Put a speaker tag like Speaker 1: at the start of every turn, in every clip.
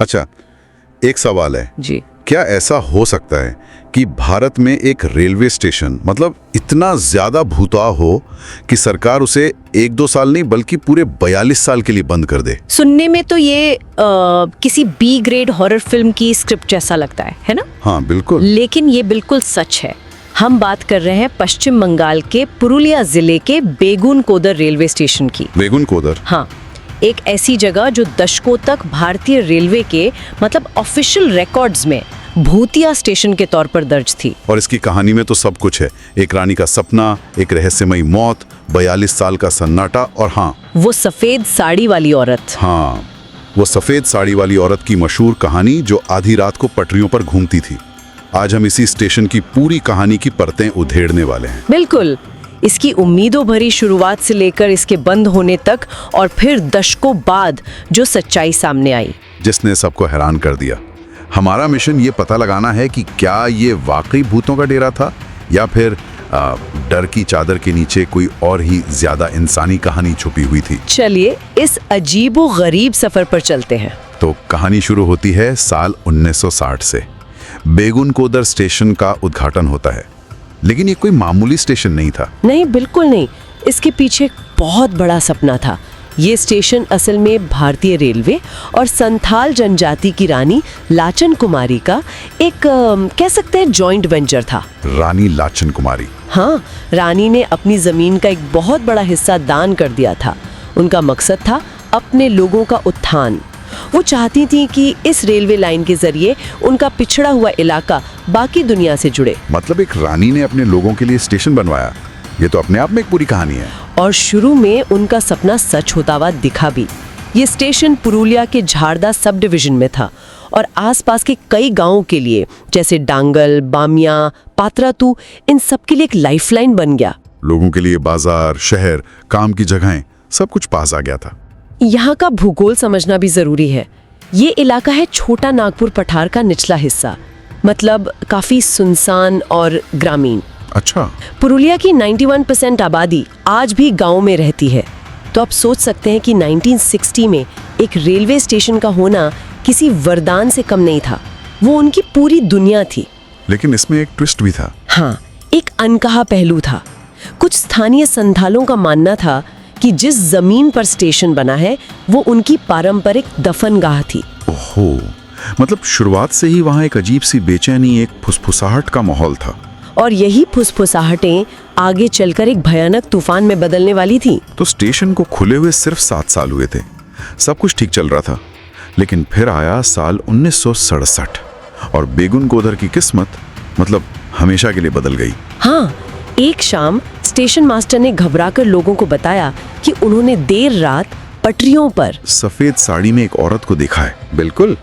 Speaker 1: अच्छा, एक सवाल है
Speaker 2: जी।
Speaker 1: क्या ऐसा हो सकता है कि भारत में एक रेलवे स्टेशन मतलब इतना ज्यादा भूतवा हो कि सरकार उसे 1-2 साल नहीं बल्कि पूरे 42 साल के लिए बंद कर दे?
Speaker 2: सुनने में तो ये किसी बी ग्रेड हॉरर फिल्म की स्क्रिप्ट जैसा लगता है ना?
Speaker 1: हाँ बिल्कुल।
Speaker 2: लेकिन ये बिल्कुल सच है। हम बात कर रहे हैं पश्चिम बंगाल के पुरुलिया जिले के बेगुनकोदर रेलवे स्टेशन की।
Speaker 1: बेगुनकोदर?
Speaker 2: हाँ, एक ऐसी जगह जो दशकों तक भारतीय रेलवे के मतलब ऑफिशियल रिकॉर्ड्स में भूतिया स्टेशन के तौर पर दर्ज थी।
Speaker 1: और इसकी कहानी में तो सब कुछ है, एक रानी का सपना, एक रहस्यमयी मौत, 42 साल का सन्नाटा और हाँ,
Speaker 2: वो सफेद साड़ी वाली औरत।
Speaker 1: हाँ, वो सफेद साड़ी वाली औरत की मशहूर कहानी जो आधी रात को पटरियों पर घूमती थी। आज हम इसी स्टेशन की पूरी कहानी की परतें उधेड़ने वाले हैं।
Speaker 2: बिल्कुल, इसकी उम्मीदों भरी शुरुआत से लेकर इसके बंद होने तक और फिर दशकों बाद जो सच्चाई सामने आई,
Speaker 1: जिसने सबको हैरान कर दिया। हमारा मिशन ये पता लगाना है कि क्या ये वाकई भूतों का डेरा था या फिर डर की चादर के नीचे कोई और ही ज्यादा इंसानी कहानी छुपी हुई थी।
Speaker 2: चलिए इस अजीबो गरीब सफर पर चलते हैं।
Speaker 1: तो कहानी शुरू होती है साल 1960 से। बेगुनकोदर स्टेशन का उद्घाटन होता है, लेकिन ये कोई मामूली स्टेशन नहीं था।
Speaker 2: नहीं, बिल्कुल नहीं। इसके पीछे एक बहुत बड़ा सपना था। ये स्टेशन असल में भारतीय रेलवे और संथाल जनजाति की रानी लाचन कुमारी का एक कह सकते हैं जॉइंट वेंचर था।
Speaker 1: रानी लाचन कुमारी?
Speaker 2: हाँ, रानी ने अपनी जमीन का एक बहुत बड़ा हिस्सा दान कर दिया था। उनका मकसद था अपने लोगों का उत्थान। वो चाहती थी कि इस रेलवे लाइन के जरिए उनका पिछड़ा हुआ इलाका बाकी दुनिया से जुड़े।
Speaker 1: मतलब एक रानी ने अपने लोगों के लिए स्टेशन बनवाया? ये तो अपने आप में एक पूरी कहानी है।
Speaker 2: और शुरू में उनका सपना सच होता हुआ दिखा भी। ये स्टेशन पुरुलिया के झारदा सब डिवीजन में था और आसपास के कई गांवों के लिए जैसे डांगल, बामिया, पात्रातू, इन सब के लिए एक लाइफलाइन बन गया।
Speaker 1: लोगों के लिए बाजार, शहर, काम की जगहें, सब कुछ पास आ गया था।
Speaker 2: यहाँ का भूगोल समझना भी जरूरी है। ये इलाका है छोटा नागपुर पठार का निचला हिस्सा, मतलब काफी सुनसान और ग्रामीण।
Speaker 1: अच्छा।
Speaker 2: पुरुलिया की 91% आबादी आज भी गांव में रहती है। तो आप सोच सकते हैं कि 1960 में एक रेलवे स्टेशन का होना किसी वरदान से कम नहीं था। वो उनकी पूरी दुनिया थी।
Speaker 1: लेकिन इसमें एक ट्विस्ट भी था।
Speaker 2: हाँ, एक अनकहा पहलू था। कुछ स्थानीय संथालों का मानना था कि जिस जमीन पर स्टेशन बना है वो उनकी पारंपरिक दफनगाह थी।
Speaker 1: ओहो, मतलब शुरुआत से ही वहाँ एक अजीब सी बेचैनी, एक फुसफुसाहट का माहौल था।
Speaker 2: और यही फुसफुसाहटें आगे चलकर एक भयानक तूफान में बदलने वाली थी।
Speaker 1: तो स्टेशन को खुले हुए सिर्फ 7 साल हुए थे, सब कुछ ठीक चल रहा था। लेकिन फिर आया साल 1967 और बेगुनकोदर की किस्मत मतलब हमेशा के लिए बदल गई।
Speaker 2: हाँ, एक शाम स्टेशन मास्टर ने घबराकर लोगों को बताया कि उन्होंने देर रात पटरियों पर
Speaker 1: सफेद साड़ी में एक औरत को देखा है। बिल्कुल,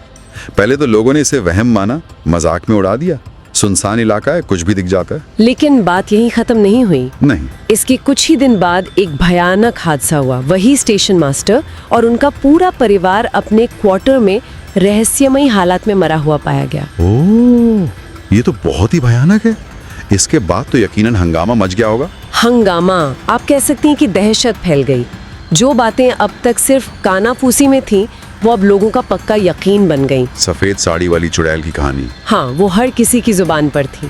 Speaker 1: पहले तो लोगों ने इसे वहम माना, मजाक में उड़ा दिया। सुनसान इलाका है, कुछ भी दिख जाता है।
Speaker 2: लेकिन बात यहीं खत्म नहीं हुई।
Speaker 1: नहीं,
Speaker 2: इसके कुछ ही दिन बाद एक भयानक हादसा हुआ। वही स्टेशन मास्टर और उनका पूरा परिवार अपने क्वार्टर में रहस्यमयी हालात में मरा हुआ पाया गया।
Speaker 1: ओह, ये तो बहुत ही भयानक है। इसके बाद तो यकीनन हंगामा मच गया होगा।
Speaker 2: हंगामा, आप कह सकती हैं कि दहशत फैल गई। जो बातें अब तक सिर्फ कानाफूसी में थी वो अब लोगों का पक्का यकीन बन गई।
Speaker 1: सफेद साड़ी वाली चुड़ैल की कहानी,
Speaker 2: हाँ, वो हर किसी की जुबान पर थी।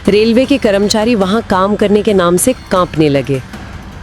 Speaker 2: रेलवे के कर्मचारी वहाँ काम करने के नाम से कांपने लगे।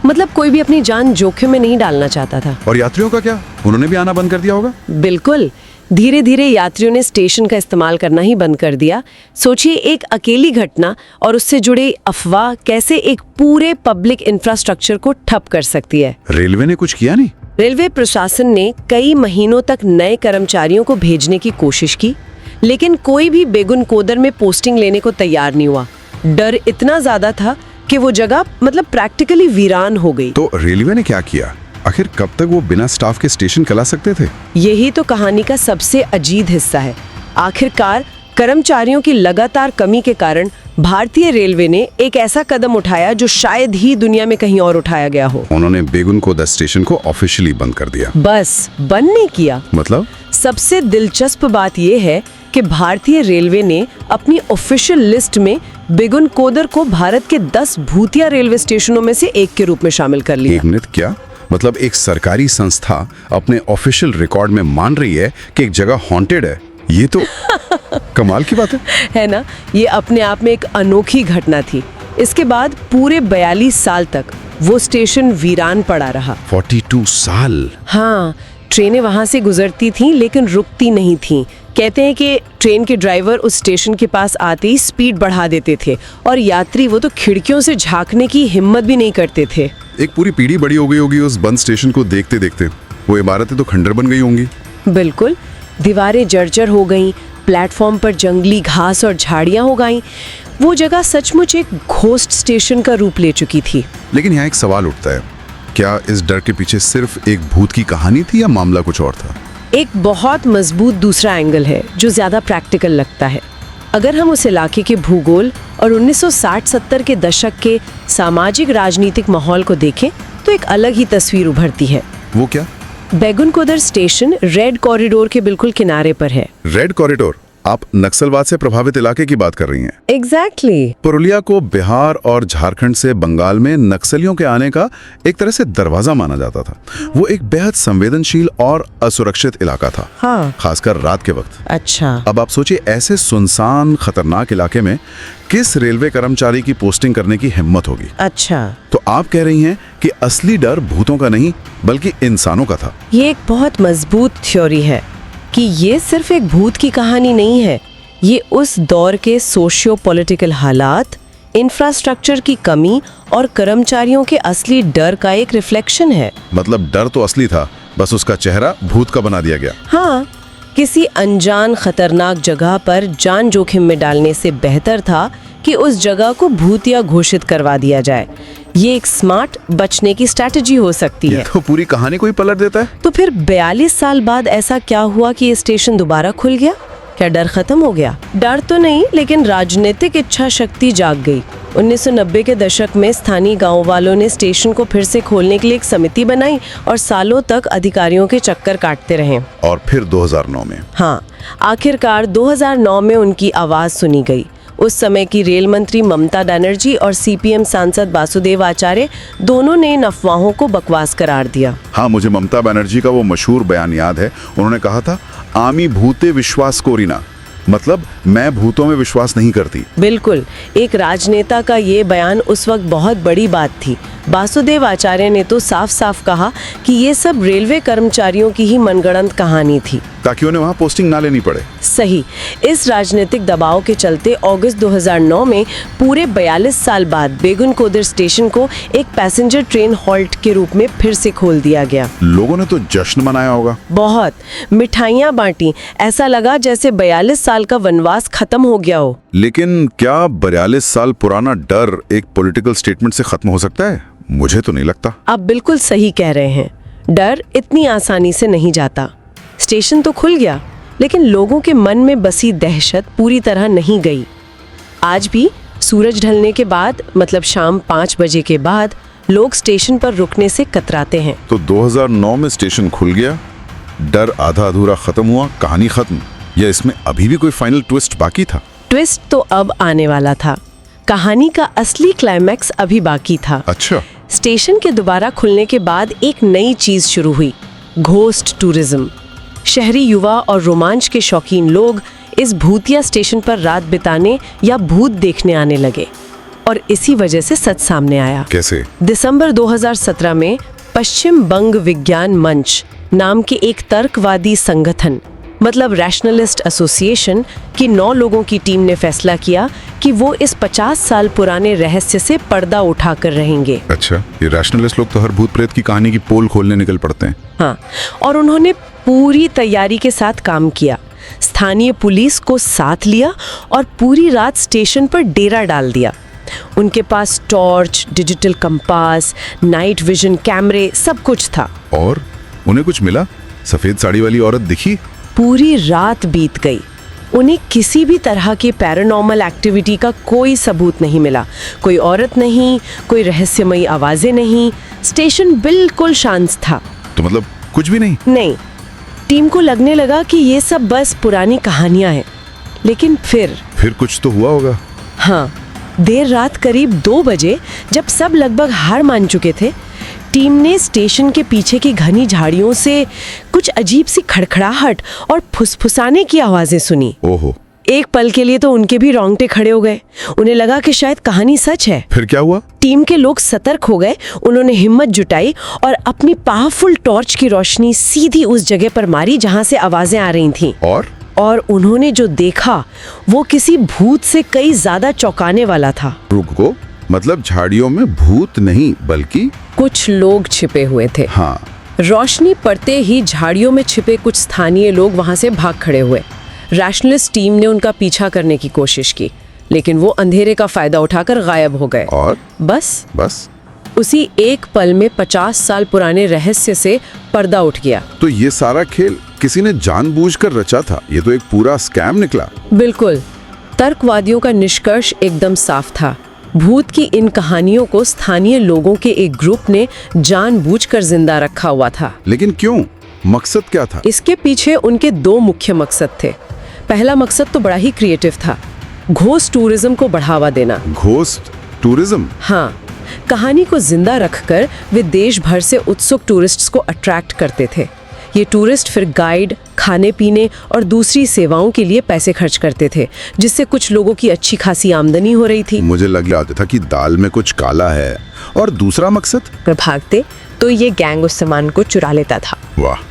Speaker 2: मतलब कोई भी अपनी जान जोखिम में नहीं डालना चाहता था।
Speaker 1: और यात्रियों का क्या? उन्होंने भी आना बंद कर दिया होगा।
Speaker 2: बिल्कुल, धीरे धीरे यात्रियों ने स्टेशन का इस्तेमाल करना ही बंद कर दिया। सोचिए, एक अकेली घटना और उससे जुड़े अफवाह कैसे एक पूरे पब्लिक इंफ्रास्ट्रक्चर को ठप कर सकती है।
Speaker 1: रेलवे ने कुछ किया नहीं?
Speaker 2: रेलवे प्रशासन ने कई महीनों तक नए कर्मचारियों को भेजने की कोशिश की, लेकिन कोई भी बेगुनकोदर में पोस्टिंग लेने को तैयार नहीं हुआ। डर इतना ज्यादा था कि वो जगह मतलब प्रैक्टिकली वीरान हो गई।
Speaker 1: तो रेलवे ने क्या किया? आखिर कब तक वो बिना स्टाफ के स्टेशन चला सकते थे?
Speaker 2: यही तो कहानी का सबसे अजीब हिस्सा है। आखिरकार कर्मचारियों की लगातार कमी के कारण भारतीय रेलवे ने एक ऐसा कदम उठाया जो शायद ही दुनिया में कहीं और उठाया गया हो।
Speaker 1: उन्होंने बेगुनकोदर स्टेशन को ऑफिशियली बंद कर दिया।
Speaker 2: बस बंद नहीं किया।
Speaker 1: मतलब?
Speaker 2: सबसे दिलचस्प बात यह है कि भारतीय रेलवे ने अपनी ऑफिशियल लिस्ट में बेगुनकोदर को भारत के 10 भूतिया रेलवे स्टेशनों में से एक के रूप में शामिल कर लिया।
Speaker 1: एक मिनट, क्या मतलब एक सरकारी संस्था अपने ऑफिशियल रिकॉर्ड में मान रही है कि एक जगह हॉन्टेड है। ये तो कमाल की बात
Speaker 2: है ना। ये अपने आप में एक अनोखी घटना थी। इसके बाद पूरे 42 साल तक वो स्टेशन वीरान पड़ा रहा।
Speaker 1: 42 साल?
Speaker 2: हाँ, ट्रेनें वहां से गुजरती थीं लेकिन रुकती नहीं थीं। कहते हैं कि ट्रेन के ड्राइवर उस स्टेशन के पास आते ही स्पीड बढ़ा देते थे और यात्री वो तो खिड़कियों से झांकने की हिम्मत भी नहीं करते थे।
Speaker 1: एक पूरी पीढ़ी बड़ी हो गई होगी उस बंद स्टेशन को देखते देखते। वो इमारतें तो खंडर बन गई होंगी।
Speaker 2: बिल्कुल, दीवारें जर्जर हो गईं, प्लेटफॉर्म पर जंगली घास और झाड़ियां हो गईं। वो जगह सचमुच एक घोस्ट स्टेशन का रूप ले चुकी थी।
Speaker 1: लेकिन यहाँ एक सवाल उठता है, क्या इस डर के पीछे सिर्फ एक भूत की कहानी थी या मामला कुछ और था?
Speaker 2: एक बहुत मजबूत दूसरा एंगल है जो ज्यादा प्रैक्टिकल लगता है। अगर हम उस इलाके के भूगोल और 1960-70 के दशक के सामाजिक राजनीतिक माहौल को देखें तो एक अलग ही तस्वीर उभरती है।
Speaker 1: वो क्या?
Speaker 2: बैगुनकोदर स्टेशन रेड कॉरिडोर के बिल्कुल किनारे पर है।
Speaker 1: Red corridor? आप नक्सलवाद से प्रभावित इलाके की बात कर रही हैं?
Speaker 2: एग्जैक्टली।
Speaker 1: पुरुलिया को बिहार और झारखंड से बंगाल में नक्सलियों के आने का एक तरह से दरवाजा माना जाता था। वो एक बेहद संवेदनशील और असुरक्षित इलाका था।
Speaker 2: हाँ।
Speaker 1: खासकर रात के वक्त।
Speaker 2: अच्छा।
Speaker 1: अब आप सोचिए, ऐसे सुनसान खतरनाक इलाके में किस रेलवे कर्मचारी की पोस्टिंग करने की हिम्मत होगी?
Speaker 2: अच्छा,
Speaker 1: तो आप कह रही हैं कि असली डर भूतों का नहीं बल्कि इंसानों का था।
Speaker 2: ये एक बहुत मजबूत थ्योरी है कि ये सिर्फ एक भूत की कहानी नहीं है। ये उस दौर के सोशियो पॉलिटिकल हालात, इंफ्रास्ट्रक्चर की कमी और कर्मचारियों के असली डर का एक रिफ्लेक्शन है।
Speaker 1: मतलब डर तो असली था, बस उसका चेहरा भूत का बना दिया गया।
Speaker 2: हाँ, किसी अनजान खतरनाक जगह पर जान जोखिम में डालने से बेहतर था कि उस जगह को भूतिया घोषित करवा दिया जाए। ये एक स्मार्ट बचने की स्ट्रैटेजी हो सकती है।
Speaker 1: तो पूरी कहानी को ही पलट देता है।
Speaker 2: तो फिर 42 साल बाद ऐसा क्या हुआ कि ये स्टेशन दोबारा खुल गया? क्या डर खत्म हो गया? डर तो नहीं, लेकिन राजनीतिक इच्छा शक्ति जाग गई। 1990 के दशक में स्थानीय गांव वालों ने स्टेशन को फिर से खोलने के लिए एक समिति बनाई और सालों तक अधिकारियों के चक्कर काटते रहे।
Speaker 1: और फिर 2009 में?
Speaker 2: हाँ, आखिरकार 2009 में उनकी आवाज सुनी गई। उस समय की रेल मंत्री ममता बनर्जी और सीपीएम सांसद वासुदेव आचार्य दोनों ने इन अफवाहों को बकवास करार दिया।
Speaker 1: हाँ, मुझे ममता बनर्जी का वो मशहूर बयान याद है। उन्होंने कहा था, आमी भूते विश्वास कोरिना, मतलब मैं भूतों में विश्वास नहीं करती।
Speaker 2: बिल्कुल, एक राजनेता का ये बयान उस वक्त बहुत बड़ी बात थी। वासुदेव आचार्य ने तो साफ साफ कहा कि ये सब रेलवे कर्मचारियों की ही मनगढ़ंत कहानी थी,
Speaker 1: ताकि उन्हें वहाँ पोस्टिंग ना लेनी पड़े।
Speaker 2: सही। इस राजनीतिक दबाव के चलते अगस्त 2009 में पूरे 42 साल बाद बेगुनकोदर स्टेशन को एक पैसेंजर ट्रेन हॉल्ट के रूप में फिर से खोल दिया गया।
Speaker 1: लोगों ने तो जश्न मनाया होगा।
Speaker 2: बहुत, मिठाइयाँ बांटी, ऐसा लगा जैसे 42 साल का वनवास खत्म हो गया हो।
Speaker 1: लेकिन क्या 42 साल पुराना डर एक पॉलिटिकल स्टेटमेंट से खत्म हो सकता है? मुझे तो नहीं लगता।
Speaker 2: आप बिल्कुल सही कह रहे हैं। डर इतनी आसानी से नहीं जाता। स्टेशन तो खुल गया, लेकिन लोगों के मन में बसी दहशत पूरी तरह नहीं गई। आज भी सूरज ढलने के बाद, मतलब शाम 5 बजे के बाद, लोग स्टेशन पर रुकने से कतराते हैं।
Speaker 1: तो 2009 में स्टेशन खुल गया, डर आधा अधूरा खत्म हुआ, कहानी खत्म, या इसमें अभी भी कोई फाइनल ट्विस्ट बाकी था?
Speaker 2: ट्विस्ट तो अब आने वाला था। कहानी का असली क्लाइमैक्स अभी बाकी था।
Speaker 1: अच्छा।
Speaker 2: स्टेशन के दोबारा खुलने के बाद एक नई चीज शुरू हुई, घोस्ट टूरिज्म। शहरी युवा और रोमांच के शौकीन लोग इस भूतिया स्टेशन पर रात बिताने या भूत देखने आने लगे, और इसी वजह से सच सामने आया।
Speaker 1: कैसे?
Speaker 2: दिसंबर 2017 में पश्चिम बंग विज्ञान मंच नाम के एक तर्कवादी संगठन, मतलब रैशनलिस्ट एसोसिएशन की 9 लोगों की टीम ने फैसला किया कि वो इस 50 साल पुराने रहस्य से पर्दा उठाकर रहेंगे।
Speaker 1: अच्छा, ये रैशनलिस्ट लोग तो हर भूत प्रेत की कहानी की पोल खोलने निकल पड़ते हैं।
Speaker 2: हाँ, और उन्होंने पूरी तैयारी के साथ काम किया। स्थानीय पुलिस को साथ लिया और पूरी रात स्टेशन पर डेरा डाल दिया। उनके पास torch, digital compass, night vision कैमरे, सब कुछ था।
Speaker 1: और उन्हें कुछ मिला? सफेद साड़ी वाली औरत दिखी?
Speaker 2: पूरी रात बीत गई, उन्हें किसी भी तरह की पैरानॉर्मल एक्टिविटी का कोई सबूत नहीं मिला। कोई औरत नहीं, कोई रहस्यमयी आवाजें नहीं, स्टेशन बिल्कुल शांत था।
Speaker 1: तो मतलब कुछ भी नहीं?
Speaker 2: नहीं। टीम को लगने लगा कि ये सब बस पुरानी कहानियां हैं। लेकिन फिर
Speaker 1: कुछ तो हुआ होगा।
Speaker 2: हाँ, देर रात करीब 2 बजे, जब सब लगभग हार मान चुके थे, टीम ने स्टेशन के पीछे की घनी झाड़ियों से कुछ अजीब सी खड़खड़ाहट और फुसफुसाने की आवाजें सुनी।
Speaker 1: ओहो।
Speaker 2: एक पल के लिए तो उनके भी रोंगटे खड़े हो गए। उन्हें लगा कि शायद कहानी सच है।
Speaker 1: फिर क्या हुआ?
Speaker 2: टीम के लोग सतर्क हो गए। उन्होंने हिम्मत जुटाई और अपनी पावरफुल टॉर्च की रोशनी सीधी उस जगह पर मारी जहां से आवाजें आ रही थीं। और उन्होंने जो देखा वो किसी भूत से कई ज्यादा चौंकाने वाला था।
Speaker 1: रुको, मतलब झाड़ियों में भूत नहीं बल्कि
Speaker 2: कुछ लोग छिपे हुए थे।
Speaker 1: हाँ।
Speaker 2: रोशनी पड़ते ही झाड़ियों में छिपे कुछ स्थानीय लोग वहां से भाग खड़े हुए। रैशनलिस्ट टीम ने उनका पीछा करने की कोशिश की, लेकिन वो अंधेरे का फायदा उठाकर गायब हो गए।
Speaker 1: और
Speaker 2: बस उसी एक पल में 50 साल पुराने रहस्य से पर्दा उठ गया।
Speaker 1: तो ये सारा खेल किसी ने जानबूझकर रचा था? ये तो एक पूरा स्कैम निकला।
Speaker 2: बिल्कुल। तर्कवादियों का निष्कर्ष एकदम साफ था। भूत की इन कहानियों को स्थानीय लोगों के एक ग्रुप ने जानबूझकर जिंदा रखा हुआ था।
Speaker 1: लेकिन क्यों? मकसद क्या था?
Speaker 2: इसके पीछे उनके दो मुख्य मकसद थे। पहला मकसद तो बड़ा ही क्रिएटिव था, घोस्ट टूरिज्म को बढ़ावा देना।
Speaker 1: Ghost tourism?
Speaker 2: हाँ, कहानी को जिंदा रखकर वे देश भर से उत्सुक टूरिस्ट्स को अट्रैक्ट करते थे। ये टूरिस्ट फिर गाइड, खाने पीने और दूसरी सेवाओं के लिए पैसे खर्च करते थे, जिससे कुछ लोगों की अच्छी खासी आमदनी हो रही थी।
Speaker 1: मुझे लग रहा था कि दाल में कुछ काला है। और दूसरा मकसद?
Speaker 2: भागते तो ये गैंग उस सामान को चुरा लेता था।
Speaker 1: वाह,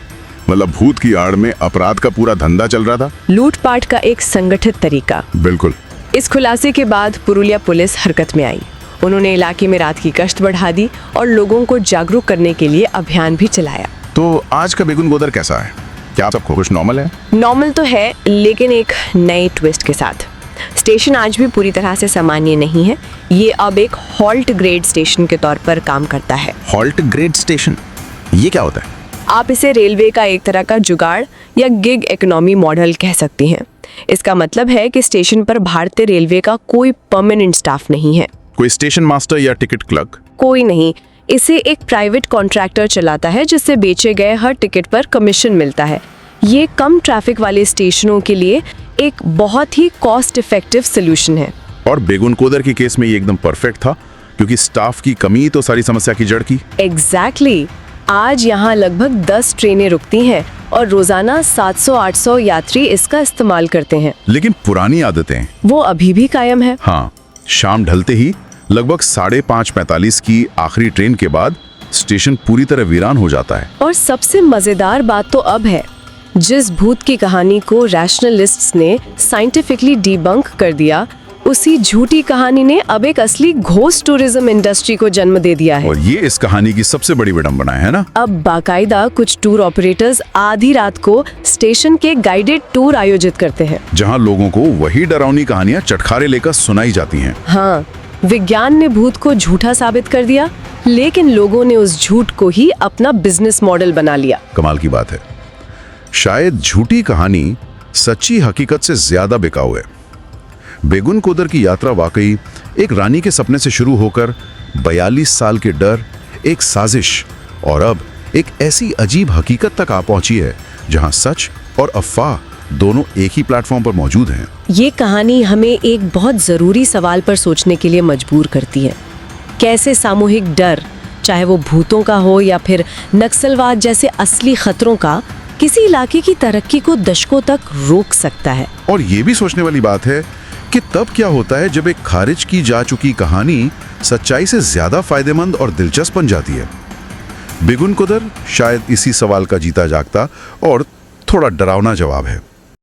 Speaker 1: मतलब भूत की आड़ में अपराध का पूरा धंधा चल रहा था।
Speaker 2: लूटपाट का एक संगठित तरीका।
Speaker 1: बिल्कुल।
Speaker 2: इस खुलासे के बाद पुरुलिया पुलिस हरकत में आई। उन्होंने इलाके में रात की गश्त बढ़ा दी और लोगों को जागरूक करने के लिए अभियान भी चलाया।
Speaker 1: तो आज का बेगुन गोदर कैसा है? क्या सब कुछ नॉर्मल है?
Speaker 2: नॉर्मल तो है, लेकिन एक नए ट्विस्ट के साथ। स्टेशन आज भी पूरी तरह से सामान्य नहीं है। ये अब एक हॉल्ट ग्रेड स्टेशन के तौर पर काम करता है।
Speaker 1: Halt grade station? ये क्या होता है?
Speaker 2: आप इसे रेलवे का एक तरह का जुगाड़ या गिग इकोनॉमी मॉडल कह सकती हैं। इसका मतलब है कि स्टेशन पर भारतीय रेलवे का कोई परमानेंट स्टाफ नहीं है।
Speaker 1: कोई स्टेशन मास्टर या टिकट क्लर्क?
Speaker 2: कोई नहीं। इसे एक प्राइवेट कॉन्ट्रैक्टर चलाता है, जिससे बेचे गए हर टिकट पर कमीशन मिलता है। ये कम ट्रैफिक वाले स्टेशनों के लिए एक बहुत ही कॉस्ट इफेक्टिव सोल्यूशन है।
Speaker 1: और बेगुन कोदर के केस में ये एकदम परफेक्ट था, क्योंकि स्टाफ की कमी तो सारी समस्या की जड़ की।
Speaker 2: एग्जैक्टली। आज यहाँ लगभग 10 ट्रेनें रुकती हैं और रोजाना 700-800 यात्री इसका इस्तेमाल करते हैं।
Speaker 1: लेकिन पुरानी आदतें
Speaker 2: वो अभी भी कायम है।
Speaker 1: हाँ, शाम ढलते ही लगभग 5:45 की आखिरी ट्रेन के बाद स्टेशन पूरी तरह वीरान हो जाता है।
Speaker 2: और सबसे मजेदार बात तो अब है, जिस भूत की कहानी को रैशनलिस्ट्स ने साइंटिफिकली डिबंक कर दिया, उसी झूठी कहानी ने अब एक असली घोस्ट टूरिज्म इंडस्ट्री को जन्म दे दिया है।
Speaker 1: और ये इस कहानी की सबसे बड़ी विडंबना है ना?
Speaker 2: अब बाकायदा कुछ टूर ऑपरेटर्स आधी रात को स्टेशन के गाइडेड टूर आयोजित करते हैं,
Speaker 1: जहां लोगों को वही डरावनी कहानियां चटखारे लेकर सुनाई जाती हैं।
Speaker 2: हाँ, विज्ञान ने भूत को झूठा साबित कर दिया, लेकिन लोगों ने उस झूठ को ही अपना बिजनेस मॉडल बना लिया।
Speaker 1: कमाल की बात है, शायद झूठी कहानी सच्ची हकीकत से ज्यादा बिकाऊ है। बेगुन कोदर की यात्रा वाकई एक रानी के सपने से शुरू होकर 42 साल के डर, एक साजिश और अब एक ऐसी अजीब हकीकत तक आ पहुंची है जहां सच और अफवाह दोनों एक ही प्लेटफॉर्म पर मौजूद हैं।
Speaker 2: ये कहानी हमें एक बहुत जरूरी सवाल पर सोचने के लिए मजबूर करती है। कैसे सामूहिक डर, चाहे वो भूतों का हो या फिर नक्सलवाद जैसे असली खतरों का, किसी इलाके की तरक्की को दशकों तक रोक सकता है।
Speaker 1: और ये भी सोचने वाली बात है कि तब क्या होता है जब एक खारिज की जा चुकी कहानी सच्चाई से ज्यादा फायदेमंद और दिलचस्प बन जाती है। बेगुन कोदर शायद इसी सवाल का जीता जागता और थोड़ा डरावना जवाब है।